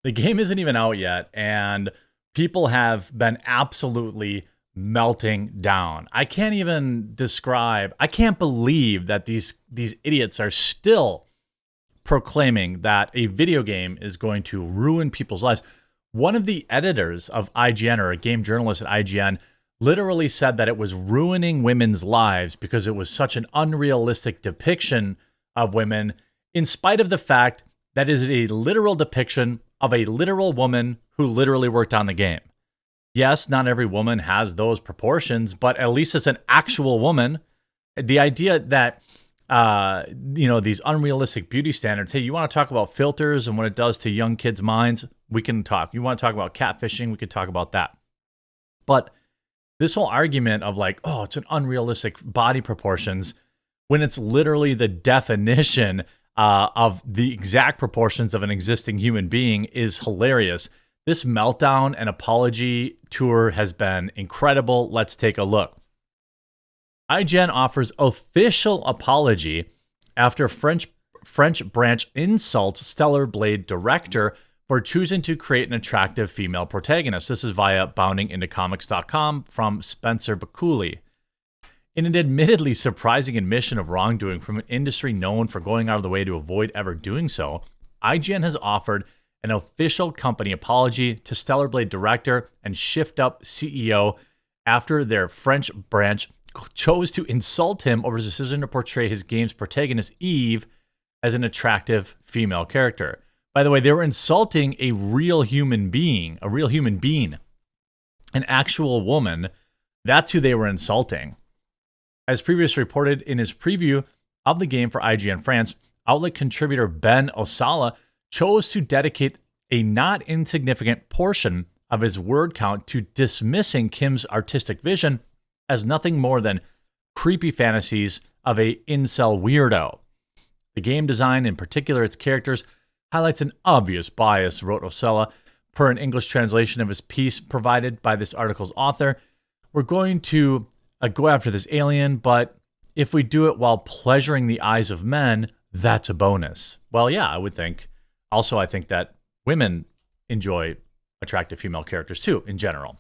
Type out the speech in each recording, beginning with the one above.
The game isn't even out yet, and people have been absolutely melting down. I can't even describe. I can't believe that these idiots are still proclaiming that a video game is going to ruin people's lives. One of the editors of IGN, or a game journalist at IGN, literally said that it was ruining women's lives because it was such an unrealistic depiction of women, in spite of the fact that it is a literal depiction of a literal woman who literally worked on the game. Yes, not every woman has those proportions, but at least it's an actual woman. The idea that these unrealistic beauty standards. Hey, you want to talk about filters and what it does to young kids' minds? We can talk. You want to talk about catfishing? We could talk about that. But this whole argument of like, oh, it's an unrealistic body proportions, when it's literally the definition of the exact proportions of an existing human being, is hilarious. This meltdown and apology tour has been incredible. Let's take a look. IGN offers official apology after French branch insults Stellar Blade director for choosing to create an attractive female protagonist. This is via boundingintocomics.com from Spencer Bakuli. In an admittedly surprising admission of wrongdoing from an industry known for going out of the way to avoid ever doing so, IGN has offered an official company apology to Stellar Blade director and Shift Up CEO after their French branch chose to insult him over his decision to portray his game's protagonist, Eve, as an attractive female character. By the way, they were insulting a real human being, an actual woman. That's who they were insulting. As previously reported in his preview of the game for IGN France, outlet contributor Ben Osala chose to dedicate a not insignificant portion of his word count to dismissing Kim's artistic vision as nothing more than creepy fantasies of a incel weirdo. The game design, in particular its characters, highlights an obvious bias, wrote Osella, per an English translation of his piece provided by this article's author. We're going to go after this alien, but if we do it while pleasuring the eyes of men, that's a bonus. Well, yeah, I would think. Also, I think that women enjoy attractive female characters too, in general.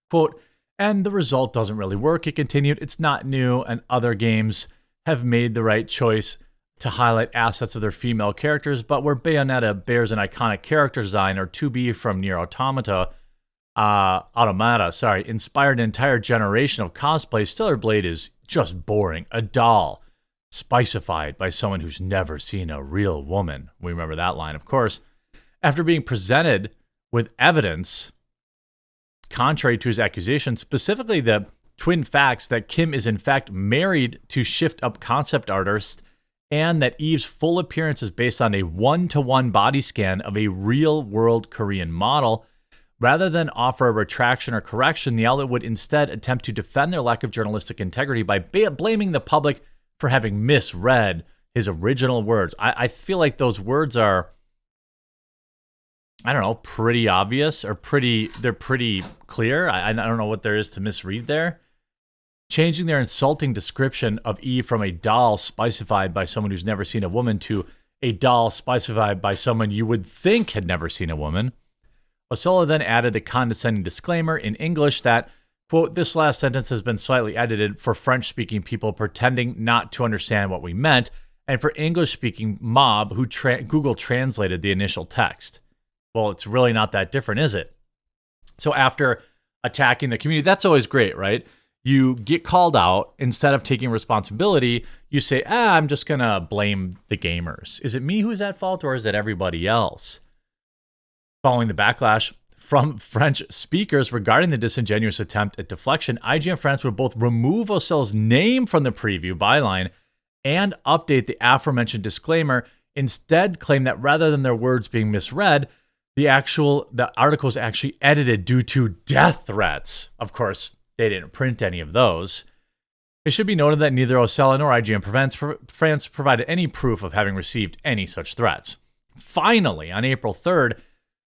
Quote, and the result doesn't really work, he continued. It's not new, and other games have made the right choice to highlight assets of their female characters, but where Bayonetta bears an iconic character design, or 2B from Nier Automata, inspired an entire generation of cosplay, Stellar Blade is just boring. A doll, spicified by someone who's never seen a real woman. We remember that line, of course. After being presented with evidence contrary to his accusation, specifically the twin facts that Kim is in fact married to Shift Up concept artist, and that Eve's full appearance is based on a one-to-one body scan of a real-world Korean model, rather than offer a retraction or correction, the outlet would instead attempt to defend their lack of journalistic integrity by blaming the public for having misread his original words. I feel like those words are, I don't know, pretty obvious, or they're pretty clear. I don't know what there is to misread there. Changing their insulting description of Eve from a doll spicified by someone who's never seen a woman to a doll spicified by someone you would think had never seen a woman. Osella then added the condescending disclaimer in English that, quote, this last sentence has been slightly edited for French-speaking people pretending not to understand what we meant, and for English-speaking mob who Google translated the initial text. Well, it's really not that different, is it? So after attacking the community, that's always great, right? You get called out. Instead of taking responsibility, you say, I'm just going to blame the gamers. Is it me who's at fault, or is it everybody else? Following the backlash from French speakers regarding the disingenuous attempt at deflection, IGN France would both remove Ocella's name from the preview byline and update the aforementioned disclaimer, instead claim that rather than their words being misread, the article was actually edited due to death threats. Of course, they didn't print any of those. It should be noted that neither Osella nor IGN France provided any proof of having received any such threats. Finally, on April 3rd,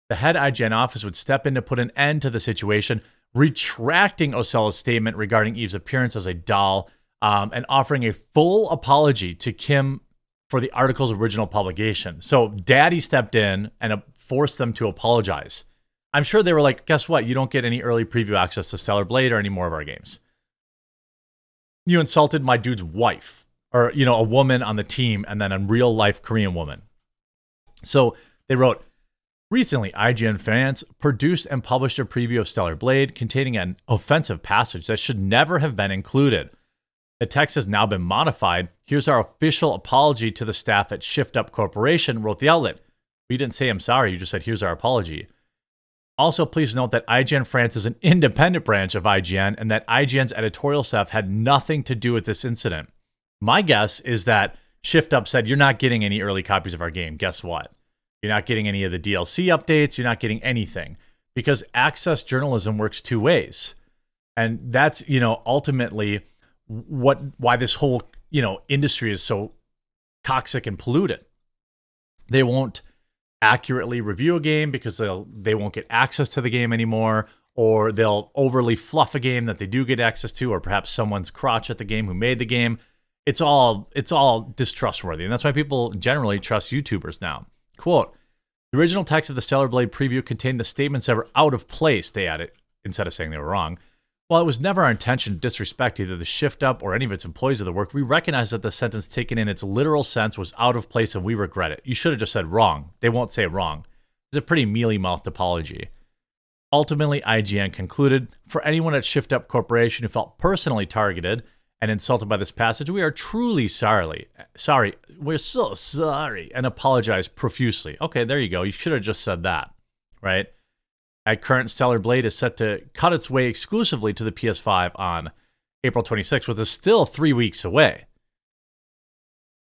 the head IGN office would step in to put an end to the situation, retracting Ocella's statement regarding Eve's appearance as a doll, and offering a full apology to Kim for the article's original publication. So Daddy stepped in and forced them to apologize. I'm sure they were like, guess what? You don't get any early preview access to Stellar Blade or any more of our games. You insulted my dude's wife, or, you know, a woman on the team, and then a real life Korean woman. So they wrote, recently, IGN fans produced and published a preview of Stellar Blade containing an offensive passage that should never have been included. The text has now been modified. Here's our official apology to the staff at Shift Up Corporation, wrote the outlet. We didn't say I'm sorry, you just said here's our apology. Also, please note that IGN France is an independent branch of IGN and that IGN's editorial staff had nothing to do with this incident. My guess is that Shift Up said, you're not getting any early copies of our game. Guess what? You're not getting any of the DLC updates. You're not getting anything, because access journalism works two ways. And that's, you know, ultimately why this whole, you know, industry is so toxic and polluted. They won't accurately review a game because they won't get access to the game anymore, or they'll overly fluff a game that they do get access to, or perhaps someone's crotch at the game who made the game. It's all distrustworthy, and that's why people generally trust YouTubers now. Quote, the original text of the Stellar Blade preview contained the statements that were out of place, they added, instead of saying they were wrong. While it was never our intention to disrespect either the Shift Up or any of its employees of the work, we recognize that the sentence taken in its literal sense was out of place and we regret it. You should have just said wrong. They won't say wrong. It's a pretty mealy-mouthed apology. Ultimately, IGN concluded, for anyone at Shift Up Corporation who felt personally targeted and insulted by this passage, we are truly sorry. We're so sorry, and apologize profusely. Okay, there you go. You should have just said that, right? At current, Stellar Blade is set to cut its way exclusively to the PS5 on April 26th, which is still 3 weeks away.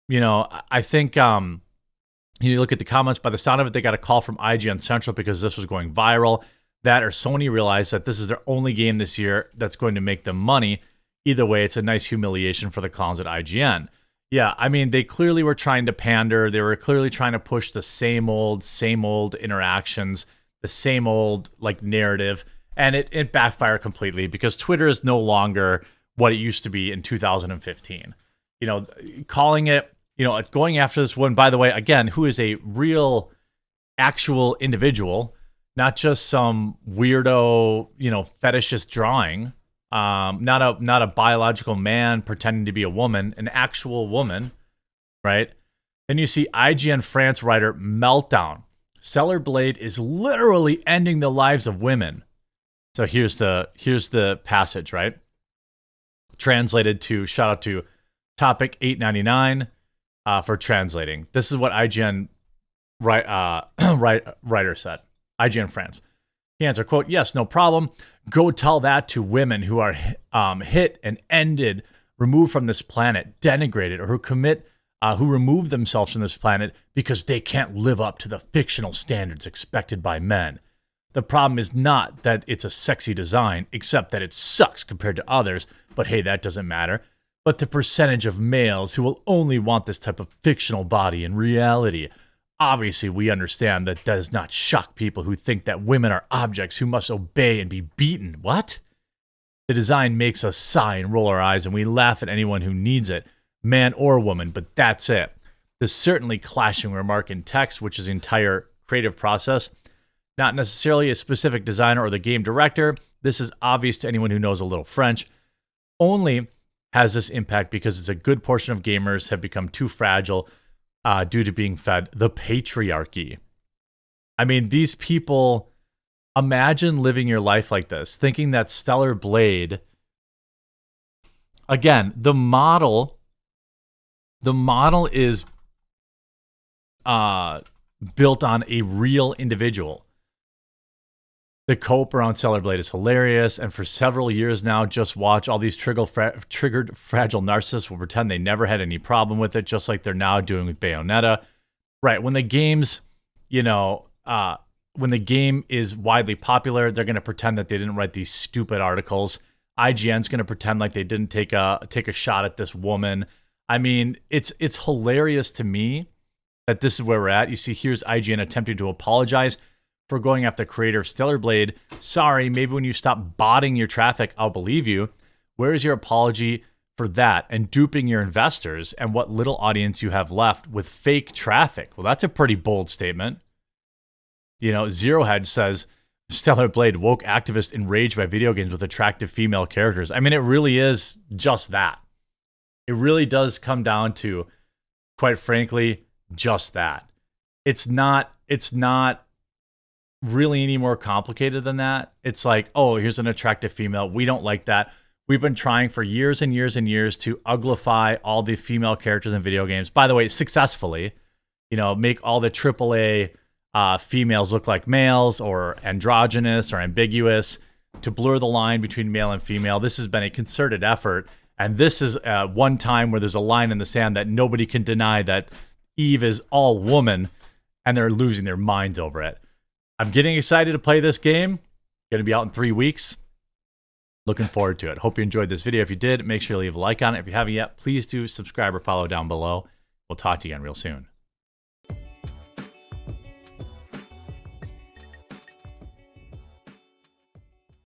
You know, I think you look at the comments, by the sound of it, they got a call from IGN Central because this was going viral. That or Sony realized that this is their only game this year that's going to make them money. Either way, it's a nice humiliation for the clowns at IGN. Yeah, I mean, they clearly were trying to pander. They were clearly trying to push the same old interactions, the same old like narrative, and it backfired completely because Twitter is no longer what it used to be in 2015. You know, calling it, you know, going after this one, by the way, again, who is a real, actual individual, not just some weirdo, you know, fetishist drawing, not a biological man pretending to be a woman, an actual woman, right? Then you see IGN France writer Meltdown. Stellar Blade is literally ending the lives of women. So here's the passage, right? Translated to, shout out to Topic 899 for translating. This is what IGN writer said. IGN France. He answered, quote, yes, no problem. Go tell that to women who are hit and ended, removed from this planet, denigrated, or who remove themselves from this planet because they can't live up to the fictional standards expected by men. The problem is not that it's a sexy design, except that it sucks compared to others, but hey, that doesn't matter. But the percentage of males who will only want this type of fictional body in reality. Obviously, we understand that does not shock people who think that women are objects who must obey and be beaten. What? The design makes us sigh and roll our eyes, and we laugh at anyone who needs it, man or woman, but that's it. The certainly clashing remark in text, which is the entire creative process, not necessarily a specific designer or the game director. This is obvious to anyone who knows a little French. Only has this impact because it's a good portion of gamers have become too fragile due to being fed the patriarchy. I mean, these people, imagine living your life like this, thinking that Stellar Blade, again, the model is built on a real individual. The cope around Stellar Blade is hilarious, and for several years now, just watch all these triggered fragile narcissists will pretend they never had any problem with it, just like they're now doing with Bayonetta. Right, when the game's, when the game is widely popular, they're going to pretend that they didn't write these stupid articles. IGN's going to pretend like they didn't take a shot at this woman. I mean, it's hilarious to me that this is where we're at. You see, here's IGN attempting to apologize for going after the creator of Stellar Blade. Sorry, maybe when you stop botting your traffic, I'll believe you. Where is your apology for that and duping your investors and what little audience you have left with fake traffic? Well, that's a pretty bold statement. You know, Zero Head says Stellar Blade woke activists enraged by video games with attractive female characters. I mean, it really is just that. It really does come down to, quite frankly, just that. It's not really any more complicated than that. It's like, oh, here's an attractive female. We don't like that. We've been trying for years and years and years to uglify all the female characters in video games. By the way, successfully, you know, make all the AAA females look like males or androgynous or ambiguous to blur the line between male and female. This has been a concerted effort. And this is one time where there's a line in the sand that nobody can deny that Eve is all woman, and they're losing their minds over it. I'm getting excited to play this game. Going to be out in 3 weeks. Looking forward to it. Hope you enjoyed this video. If you did, make sure you leave a like on it. If you haven't yet, please do subscribe or follow down below. We'll talk to you again real soon.